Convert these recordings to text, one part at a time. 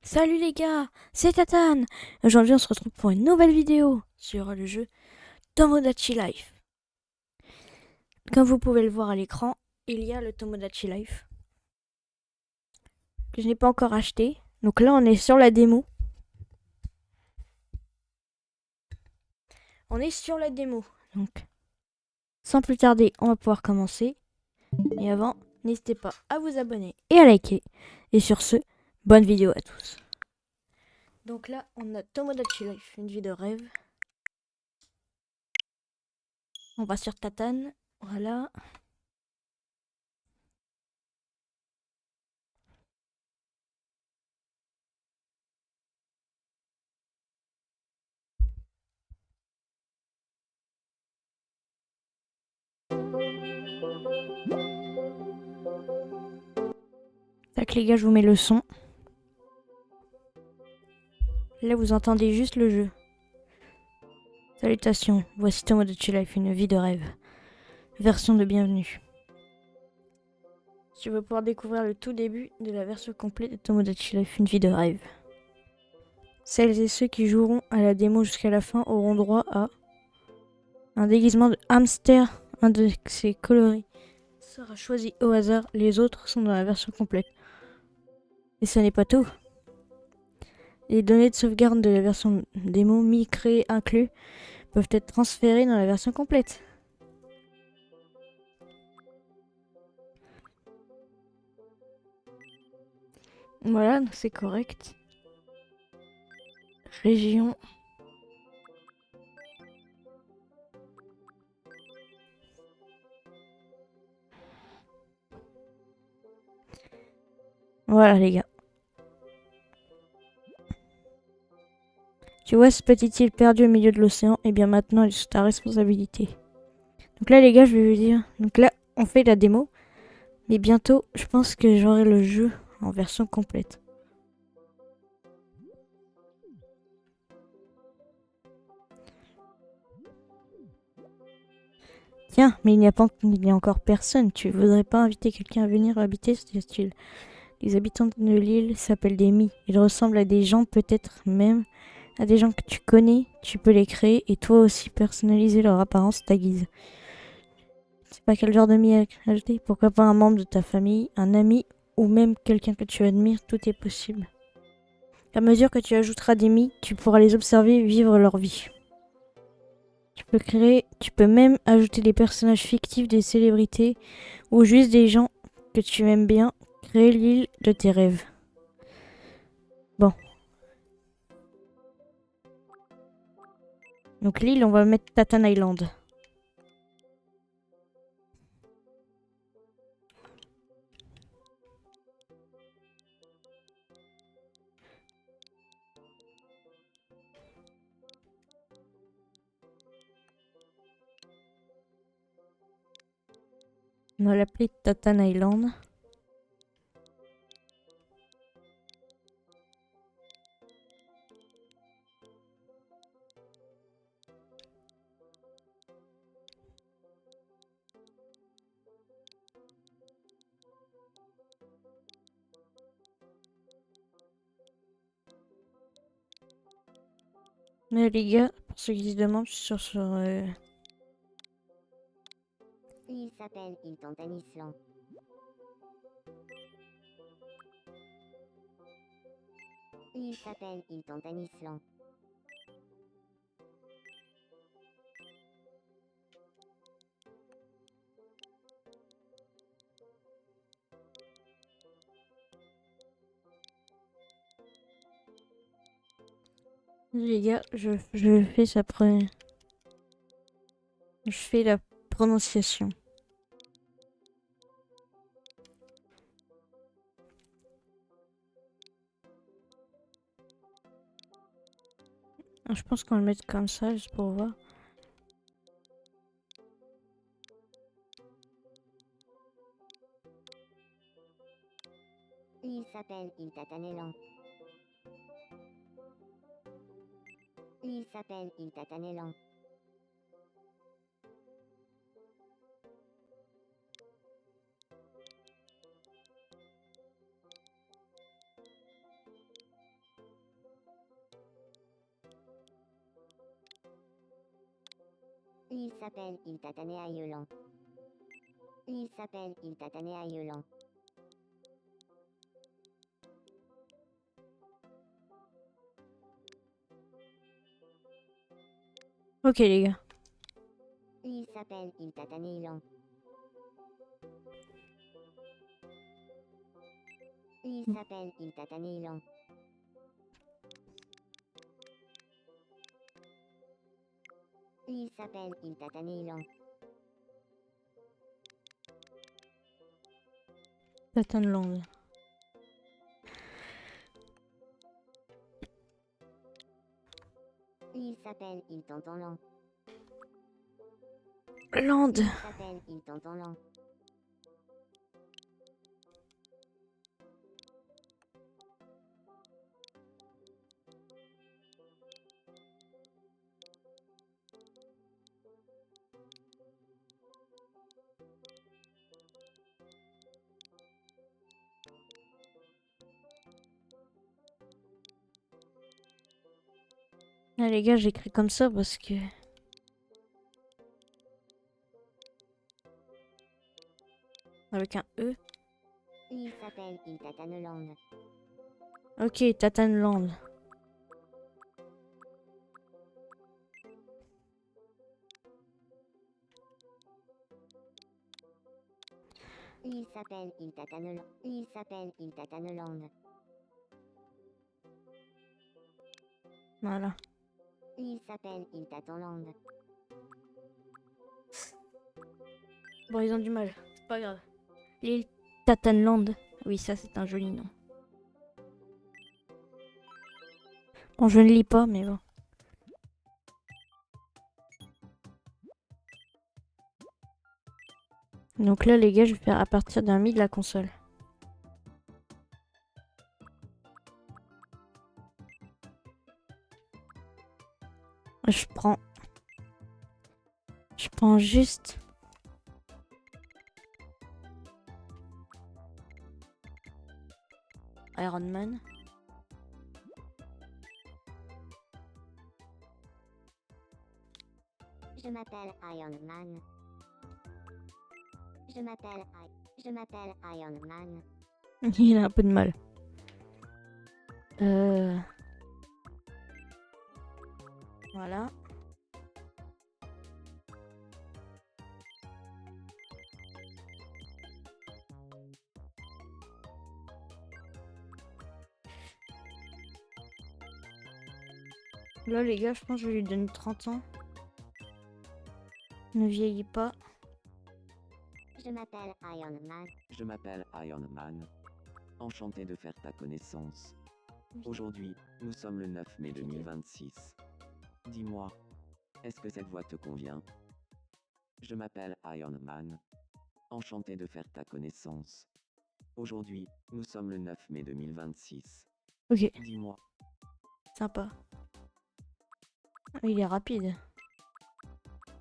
Salut les gars, c'est Tatane. Aujourd'hui on se retrouve pour une nouvelle vidéo sur le jeu Tomodachi Life. Comme vous pouvez le voir à l'écran, il y a le Tomodachi Life que je n'ai pas encore acheté. Donc là on est sur la démo. On est sur la démo. Donc sans plus tarder, on va pouvoir commencer. Et avant, n'hésitez pas à vous abonner et à liker. Et sur ce, bonne vidéo à tous. Donc là, on a Tomodachi Life, une vie de rêve. On va sur Tatane. Voilà. Tac les gars, je vous mets le son. Là, vous entendez juste le jeu. Salutations, voici Tomodachi Life, une vie de rêve. Version de bienvenue. Tu veux pouvoir découvrir le tout début de la version complète de Tomodachi Life, une vie de rêve. Celles et ceux qui joueront à la démo jusqu'à la fin auront droit à un déguisement de hamster, un de ses coloris sera choisi au hasard, les autres sont dans la version complète. Et ce n'est pas tout. Les données de sauvegarde de la version démo mi-créée inclus peuvent être transférées dans la version complète. Voilà, c'est correct. Région. Voilà les gars. Tu vois cette petite île perdue au milieu de l'océan? Et bien maintenant, elle est sous ta responsabilité. Donc là les gars, je vais vous dire. Donc là, on fait la démo. Mais bientôt, je pense que j'aurai le jeu en version complète. Tiens, mais il n'y a encore personne. Tu voudrais pas inviter quelqu'un à venir habiter cette île? Les habitants de l'île s'appellent des Mi. Ils ressemblent à des gens, peut-être même à des gens que tu connais. Tu peux les créer et toi aussi personnaliser leur apparence à ta guise. C'est pas quel genre de Mi ajouter? Pourquoi pas un membre de ta famille, un ami ou même quelqu'un que tu admires, tout est possible. À mesure que tu ajouteras des Mi, tu pourras les observer vivre leur vie. Tu peux même ajouter des personnages fictifs, des célébrités ou juste des gens que tu aimes bien. Créer l'île de tes rêves. Bon. Donc l'île, on va mettre Tatan Island. On va l'appeler Tatan Island. Mais les gars, pour ceux qui se demandent, je suis sur Il s'appelle Hilton Island. Il s'appelle Hilton Island. les gars, je fais sa première. Je fais la prononciation. Je pense qu'on va le mettre comme ça, juste pour voir. Il s'appelle Iltatanelan. Il s'appelle Iltatanelan. Il s'appelle Il Tatané Aïeulan. Il s'appelle Il Tatané Aïeulan. Ok les gars. Il s'appelle Il Tatané Ilan. Il s'appelle Il Tatané Ilan. Il s'appelle Il Tatané Ilan. Tatanland. Il s'appelle Il Tonton Lan. Land. Il s'appelle Il Tonton Lan. Ah les gars, j'écris comme ça parce que... Avec un E. Il s'appelle Il Tataneland. Ok, Tatanland. Il s'appelle Il Tataneland. Il s'appelle Il Tataneland. Voilà. Il s'appelle Il Tatanland. Bon, ils ont du mal. C'est pas grave. L'île Tatanland. Oui, ça c'est un joli nom. Bon, je ne lis pas, mais bon. Donc là, les gars, je vais faire à partir d'un mi de la console. Je prends juste... Iron Man. Je m'appelle Iron Man. Je m'appelle Iron Man. Il a un peu de mal. Voilà. Là, les gars, je pense que je lui donne 30 ans. Ne vieillit pas. Je m'appelle Iron Man. Je m'appelle Iron Man. Enchanté de faire ta connaissance. Aujourd'hui, nous sommes le 9 mai 2026. Dis-moi, est-ce que cette voix te convient? Je m'appelle Iron Man. Enchanté de faire ta connaissance. Aujourd'hui, nous sommes le 9 mai 2026. Ok, Dis-moi, sympa. Ah, il est rapide.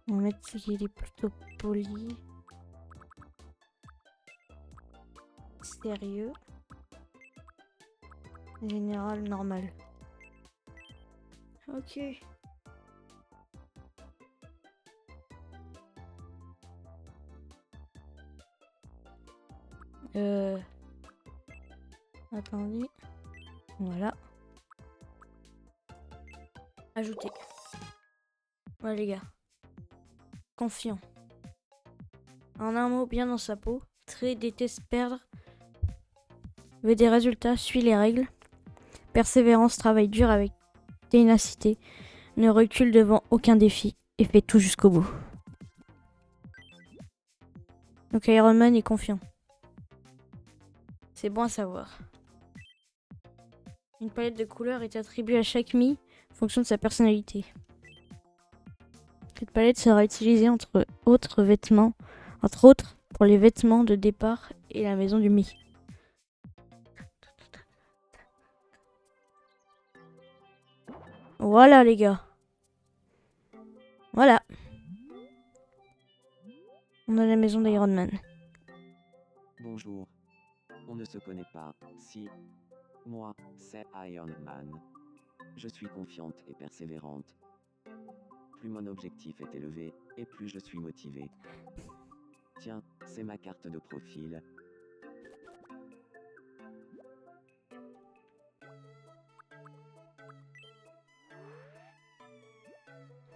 On va mettre qu'il est plutôt poli. Sérieux. Général normal. Ok. Attendez. Voilà. Ajouter. Ouais les gars. Confiant. En un mot, bien dans sa peau. Très déteste perdre. Veut des résultats, suit les règles. Persévérance, travaille dur avec ténacité. Ne recule devant aucun défi. Et fait tout jusqu'au bout. Donc Iron Man est confiant. C'est bon à savoir. Une palette de couleurs est attribuée à chaque mi en fonction de sa personnalité. Cette palette sera utilisée entre autres pour les vêtements de départ et la maison du mi. Voilà les gars. Voilà. On a la maison d'Iron Man. bonjour. On ne se connaît pas, si. Moi, c'est Iron Man. Je suis confiante et persévérante. plus mon objectif est élevé, et plus je suis motivé. Tiens, c'est ma carte de profil.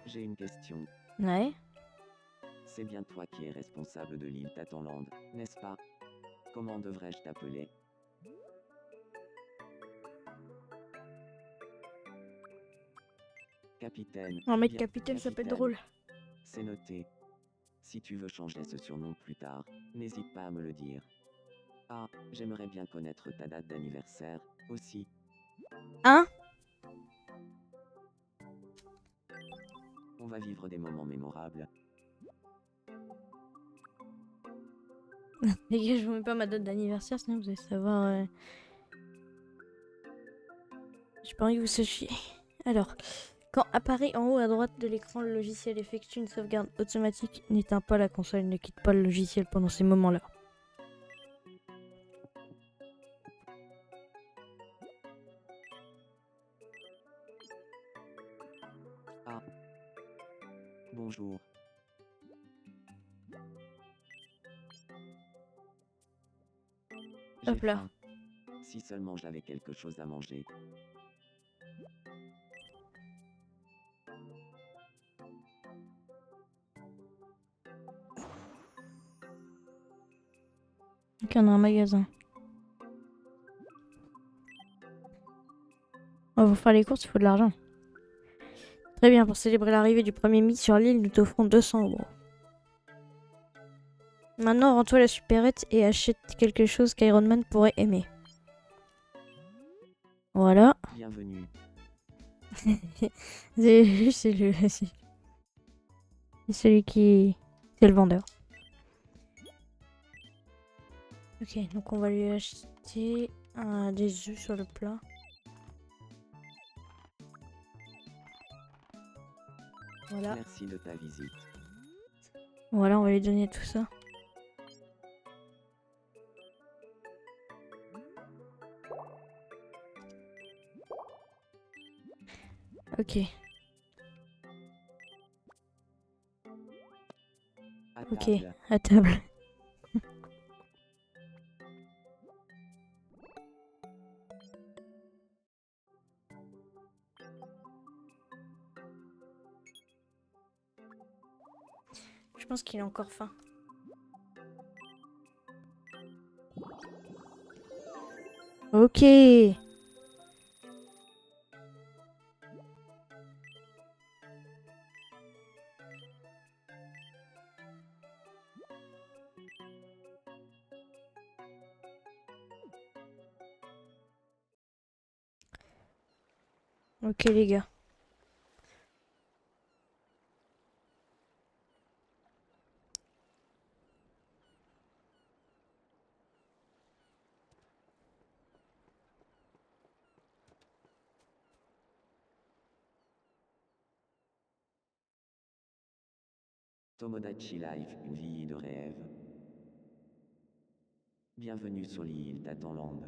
J'ai une question. Ouais. C'est bien toi qui es responsable de l'île Tatanland, n'est-ce pas? Comment devrais-je t'appeler? Capitaine. En mec Bien, capitaine, ça peut être capitaine. drôle. C'est noté. Si tu veux changer ce surnom plus tard, n'hésite pas à me le dire. Ah, j'aimerais bien connaître ta date d'anniversaire, aussi. Hein? On va vivre des moments mémorables. Les gars, je vous mets pas ma date d'anniversaire, sinon vous allez savoir. J'ai pas envie que vous sachiez. Alors, quand apparaît en haut à droite de l'écran, le logiciel effectue une sauvegarde automatique. N'éteins pas la console, ne quitte pas le logiciel pendant ces moments-là. Ah. Bonjour. J'ai Hop là. faim. Si seulement j'avais quelque chose à manger. Ok, on a un magasin. On va vous faire les courses, il faut de l'argent. Très bien, pour célébrer l'arrivée du premier mythe sur l'île, nous t'offrons 200 €. Maintenant, rends-toi à la supérette et achète quelque chose qu'Iron Man pourrait aimer. Voilà. Bienvenue. C'est celui qui... C'est le vendeur. Ok, donc on va lui acheter des œufs sur le plat. Voilà. Merci de ta visite. Voilà, on va lui donner tout ça. Ok. À Ok, table. à table. Je pense qu'il a encore faim. Ok. Ok les gars. Tomodachi Life, une vie de rêve. Bienvenue sur l'île Tatanland.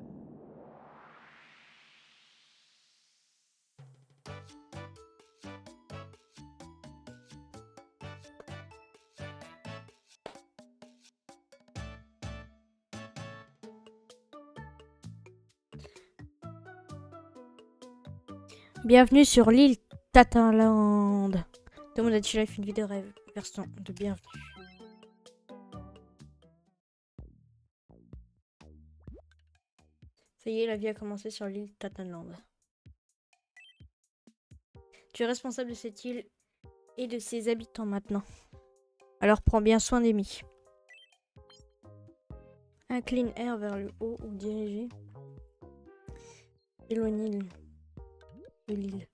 Bienvenue sur l'île Tatanland. Tomodachi Life, une vidéo rêve. Version de bienvenue. Ça y est, la vie a commencé sur l'île Tatanland. Tu es responsable de cette île et de ses habitants maintenant. Alors prends bien soin d'Amy. Incline R vers le haut ou diriger. Éloignez de l'île.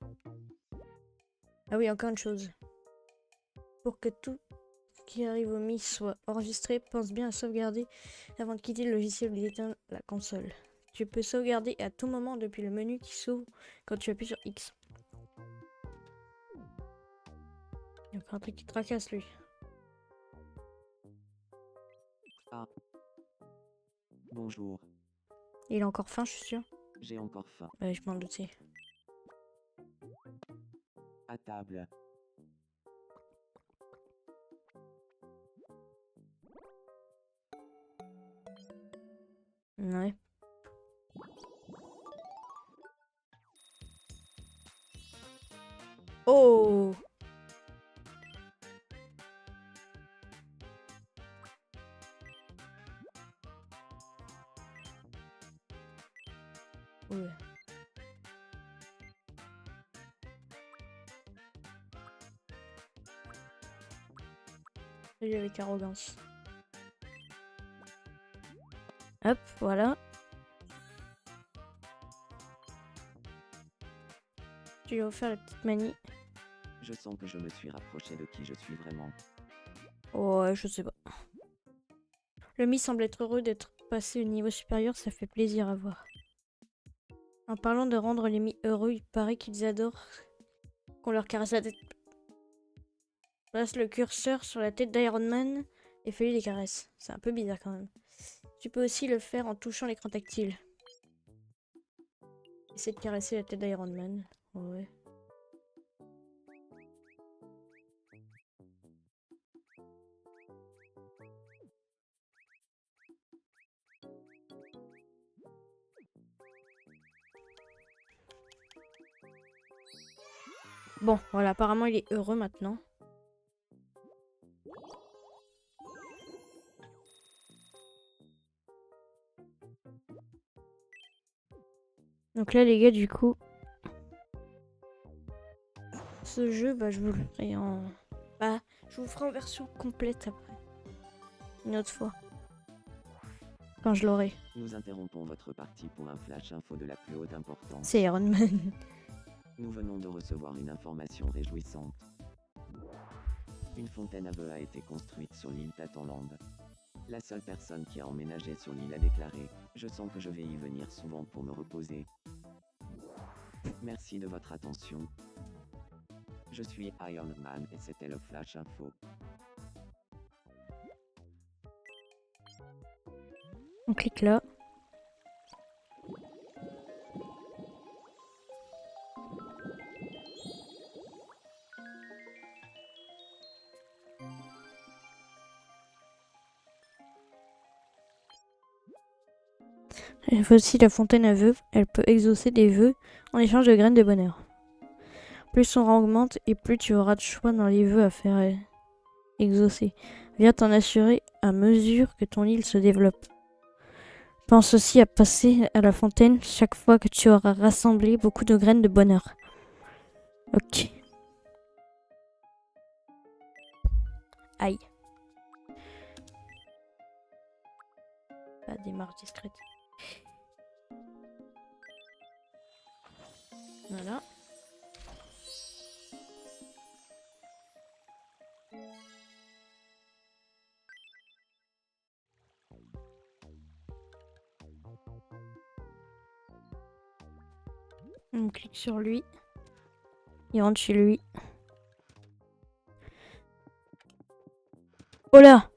Ah oui, encore une chose. Pour que tout ce qui arrive au MI soit enregistré, pense bien à sauvegarder avant de quitter le logiciel ou d'éteindre la console. Tu peux sauvegarder à tout moment depuis le menu qui s'ouvre quand tu appuies sur X. Il y a encore un truc qui tracasse lui. Ah. Bonjour. Il a encore faim, je suis sûr. J'ai encore faim. Je m'en doutais. À table. Ouais. Oh! Ouais. Salut avec arrogance. Hop, voilà. Tu lui as offert la petite manie. Je sens que je me suis rapproché de qui je suis vraiment. Ouais, je sais pas. Le Mi semble être heureux d'être passé au niveau supérieur, ça fait plaisir à voir. En parlant de rendre les Mi heureux, il paraît qu'ils adorent qu'on leur caresse la tête. Place le curseur sur la tête d'Iron Man et fais-lui des caresses. C'est un peu bizarre quand même. Tu peux aussi le faire en touchant l'écran tactile. Essaie de caresser la tête d'Iron Man. Ouais. Bon, voilà, apparemment il est heureux maintenant. Donc là les gars, du coup, ce jeu, bah je vous le ferai en... Bah, je vous ferai en version complète après. Une autre fois. Quand je l'aurai. Nous interrompons votre partie pour un flash info de la plus haute importance. C'est Iron Man. Nous venons de recevoir une information réjouissante. Une fontaine à vœux a été construite sur l'île Tatanland. La seule personne qui a emménagé sur l'île a déclaré « Je sens que je vais y venir souvent pour me reposer. » Merci de votre attention. Je suis Iron Man et c'était le Flash Info. On clique là. Il faut aussi la fontaine à vœux. Elle peut exaucer des vœux en échange de graines de bonheur. Plus son rang augmente et plus tu auras de choix dans les vœux à faire exaucer. Viens t'en assurer à mesure que ton île se développe. Pense aussi à passer à la fontaine chaque fois que tu auras rassemblé beaucoup de graines de bonheur. Ok. Aïe. Pas démarche discrète. Voilà. On clique sur lui. Il rentre chez lui. Oh là!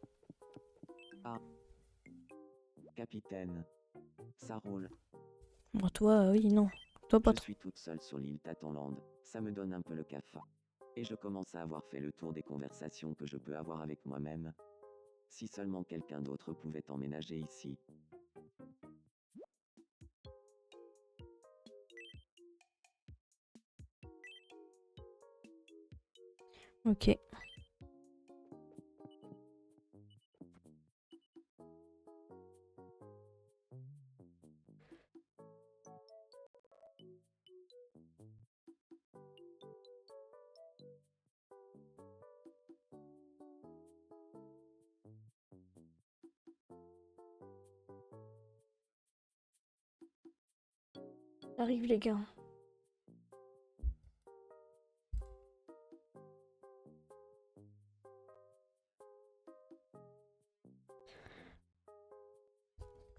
Capitaine. Ça roule. Bon, toi, oui, non. Toi, pas Je trop. suis toute seule sur l'île Tatanland. Ça me donne un peu le cafard. Et je commence à avoir fait le tour des conversations que je peux avoir avec moi-même. Si seulement quelqu'un d'autre pouvait emménager ici. Ok. Arrive les gars.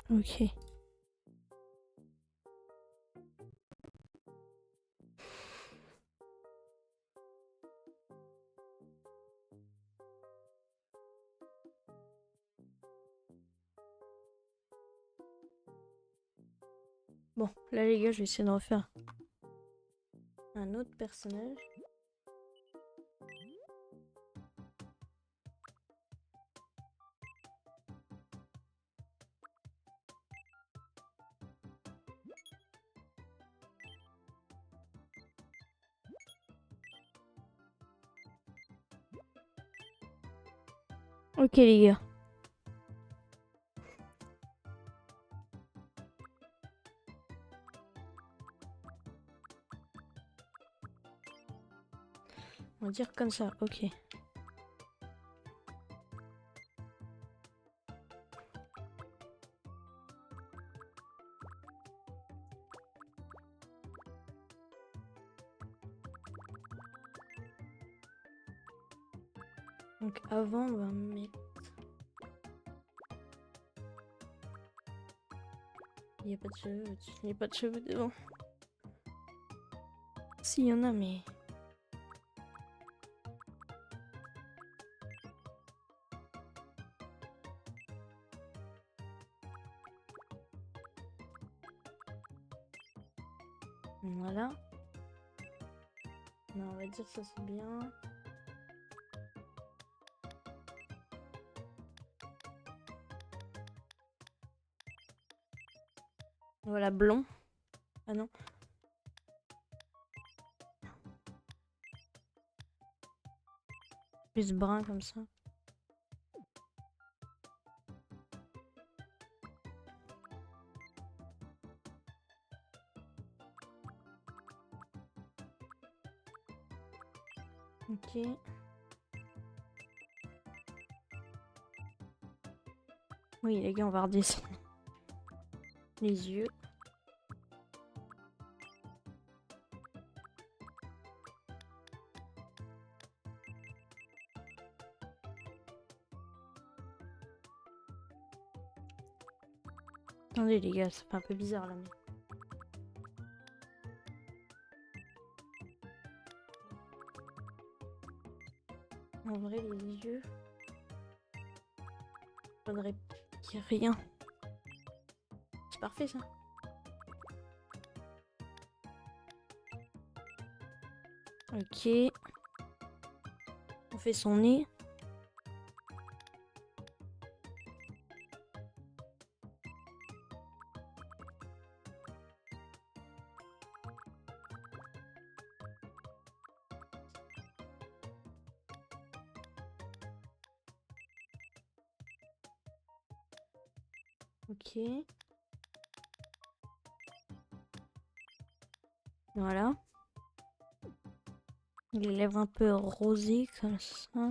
Ok. Bon, là les gars, je vais essayer de refaire un autre personnage. Ok les gars. On va dire comme ça, ok. Donc avant, on va mettre... Il n'y a pas de cheveux au-dessus. Il n'y a pas de cheveux devant. Si, il y en a, mais... Voilà. Non, on va dire ça c'est bien. Voilà, blond. Ah non. Plus brun comme ça. Ok. Oui, les gars, on va redescendre. Les yeux. Attendez, les gars, ça fait un peu bizarre là. Mais... En vrai, les yeux. Faudrait qu'il y ait rien. C'est parfait ça. Ok. On fait son nez. Ok. Voilà. Les lèvres un peu rosées comme ça.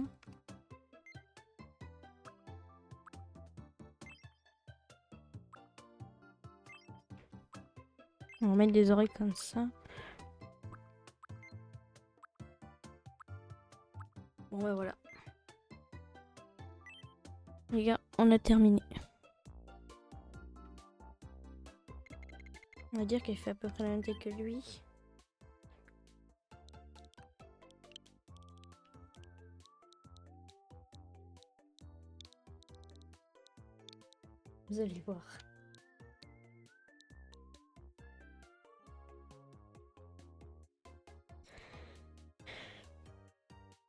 On va mettre des oreilles comme ça. Bon ouais, voilà. Les gars, on a terminé. On va dire qu'elle fait à peu près la même taille que lui. Vous allez voir.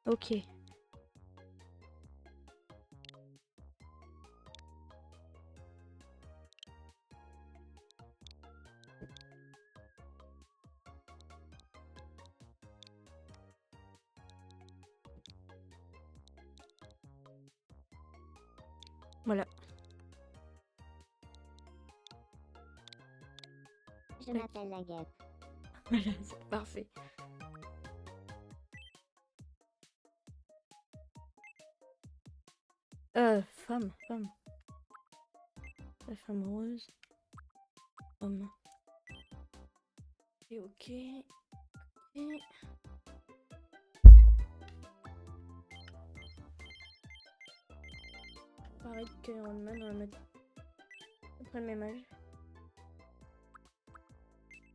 Ok. Voilà. Je m'appelle la guêpe. Voilà, c'est parfait. Femme. La femme rose. Homme. Et ok. Et... Pareil que Iron Man, on va mettre à peu près le même âge.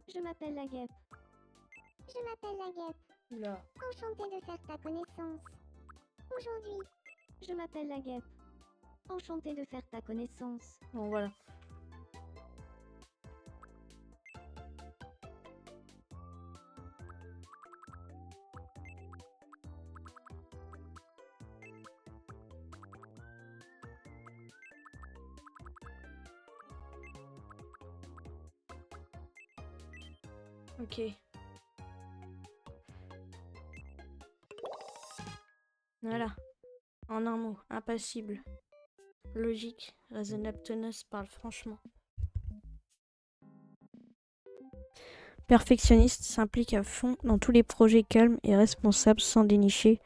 Je m'appelle la guêpe. Je m'appelle la guêpe. Oula. Enchantée de faire ta connaissance. Aujourd'hui, je m'appelle la guêpe. Enchantée de faire ta connaissance. Bon, voilà. Ok. Voilà. En un mot, impassible. Logique, raisonnable, tenace, parle franchement. Perfectionniste s'implique à fond dans tous les projets, calme et responsable sans dénicher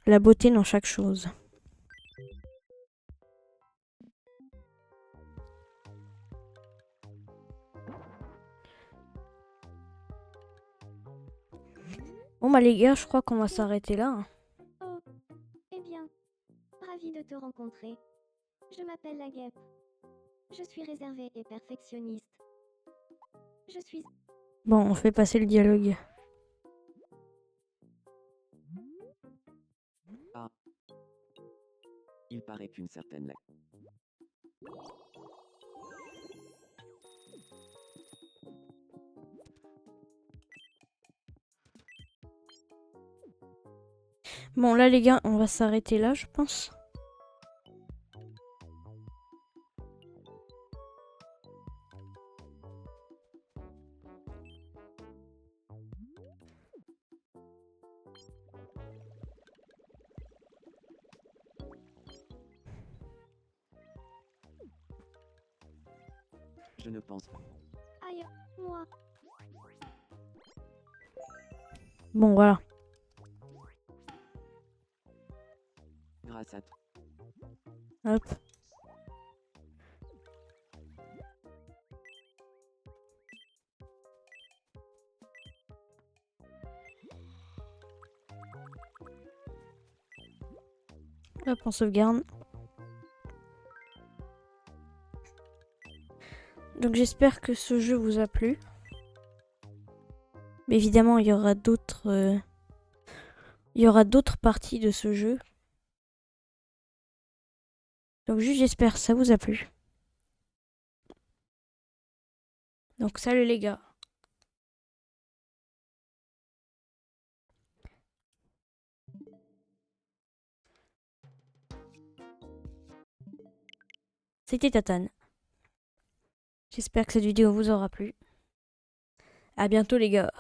la beauté dans chaque chose. Bon bah les gars, je crois qu'on va s'arrêter là, hein. Oh, eh bien, ravi de te rencontrer. Je m'appelle la guêpe. Je suis réservée et perfectionniste. Je suis... Bon, on fait passer le dialogue. Ah. Il paraît qu'une certaine Bon là les gars, on va s'arrêter là, je pense. Je ne pense pas. Aïe, moi. Bon voilà. Grâce à toi. Hop. Hop, on sauvegarde. Donc j'espère que ce jeu vous a plu. Mais évidemment, il y aura d'autres parties de ce jeu. Donc juste j'espère que ça vous a plu. Donc salut les gars. C'était Tatane. J'espère que cette vidéo vous aura plu. À bientôt les gars.